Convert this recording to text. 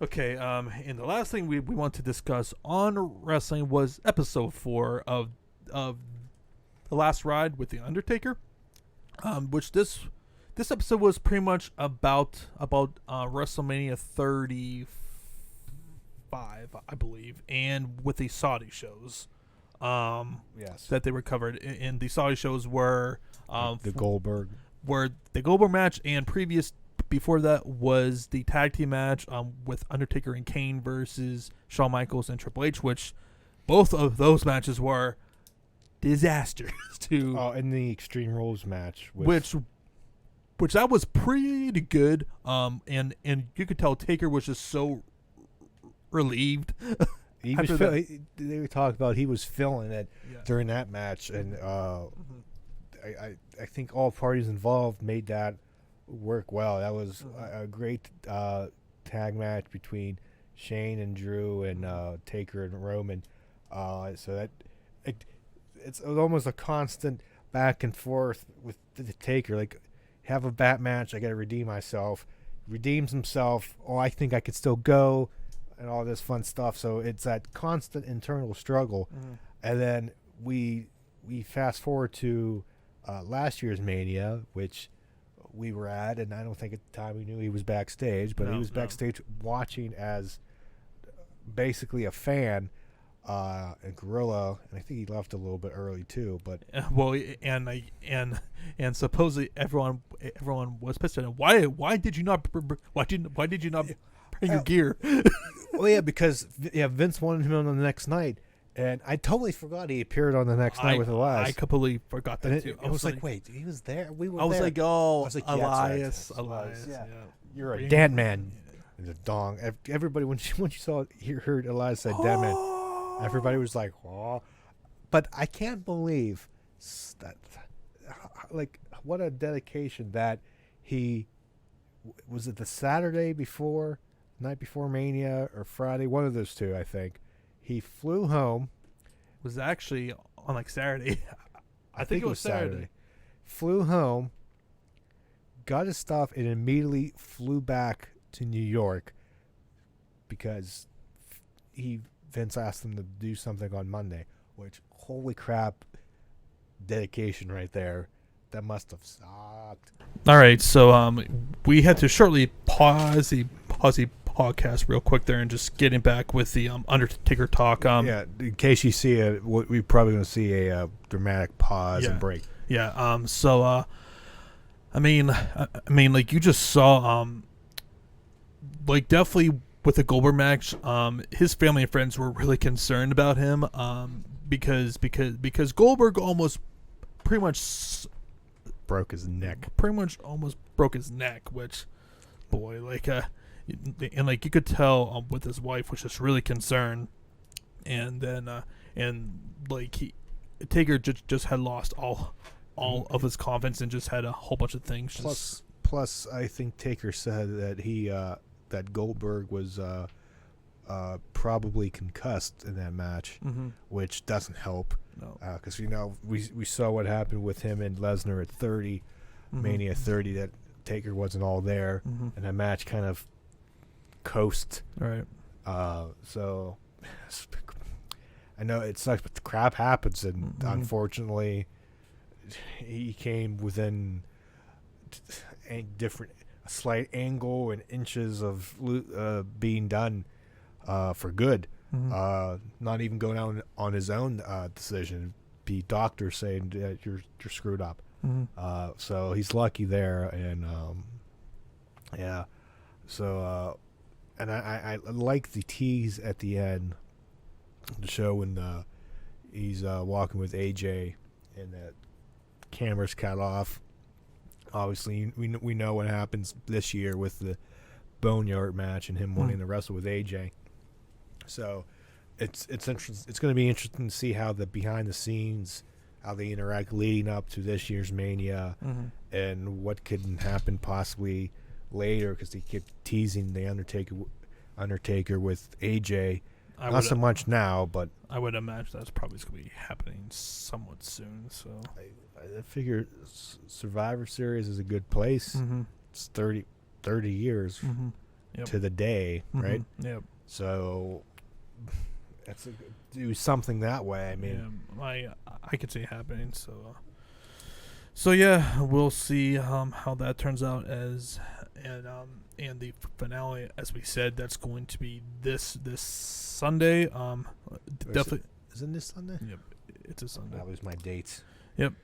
Okay, and the last thing we want to discuss on wrestling was episode 4 of The Last Ride with The Undertaker. Which this episode was pretty much about WrestleMania 35, I believe, and with the Saudi shows. Yes. That they were covered. And the Saudi shows were The Goldberg. were the Goldberg match, and previous before that was the tag team match with Undertaker and Kane versus Shawn Michaels and Triple H, which both of those matches were disasters to Oh, and the Extreme Rules match. which that was pretty good. And you could tell Taker was just so relieved. he was after they were talking about he was feeling it Yeah. during that match, and I think all parties involved made that work well. That was a great tag match between Shane and Drew and Taker and Roman. So that it's almost a constant back and forth with the Taker. Like, have a bat match, I got to redeem myself. Redeems himself. Oh, I think I could still go, and all this fun stuff. So it's that constant internal struggle, and then we fast forward to last year's Mania, which we were at, and I don't think at the time we knew he was backstage, but he was backstage watching as basically a fan, and Gorilla, and I think he left a little bit early too. But Well, and supposedly everyone was pissed at him. Why did you not why did you not bring your gear? well, yeah, because Vince wanted him on the next night, and I totally forgot he appeared on the next night with Elias. I completely forgot that And too. it was like, wait, he was there. We were. I was there. like, oh, I was like, yeah, that's right. Elias, That's Elias, yeah. You're a dead man. And the dong. Everybody, when you saw, heard Elias say dead man, everybody was like, oh. But I can't believe that. Like, what a dedication that he was it the Saturday before, night before Mania, or Friday, one of those two, I think. He flew home. Was actually on like Saturday. I think it was Saturday. Flew home, got his stuff, and immediately flew back to New York because Vince asked him to do something on Monday, which, holy crap, dedication right there. That must have sucked. All right, so we had to shortly pause the podcast real quick there and just getting back with the Undertaker talk. Yeah, in case you see we're probably going to see a dramatic pause and break. Yeah. So, I mean, like you just saw, like definitely with the Goldberg match, his family and friends were really concerned about him, because Goldberg almost pretty much broke his neck. Almost broke his neck, which, boy, like, and like you could tell with his wife was just really concerned, and then and like Taker just had lost all of his confidence and just had a whole bunch of things. Plus, I think Taker said that that Goldberg was probably concussed in that match, which doesn't help. No, because we saw what happened with him and Lesnar at 30, Mania 30, that Taker wasn't all there, and that match kind of coast. Right. So I know it sucks, but the crap happens, and unfortunately, he came within a slight angle and inches of being done for good. Not even going out on his own decision. Be doctors saying that you're screwed up. So he's lucky there, and yeah. So and I like the tease at the end, the show when he's walking with AJ, and the camera's cut off. Obviously, we know what happens this year with the Boneyard match and him wanting to wrestle with AJ. So it's interesting. It's going to be interesting to see how the behind the scenes, how they interact leading up to this year's Mania, and what could happen possibly later, because they keep teasing the Undertaker with AJ. Not so much now, but I would imagine that's probably going to be happening somewhat soon. So I figure Survivor Series is a good place. It's 30 years. Yep. to the day, right? Yep. So do something that way. I mean, I could see it happening. So yeah, we'll see how that turns out and the finale, as we said, that's going to be this Sunday. Definitely. isn't this Sunday? Yep, it's a Sunday. I lose my dates. Yep.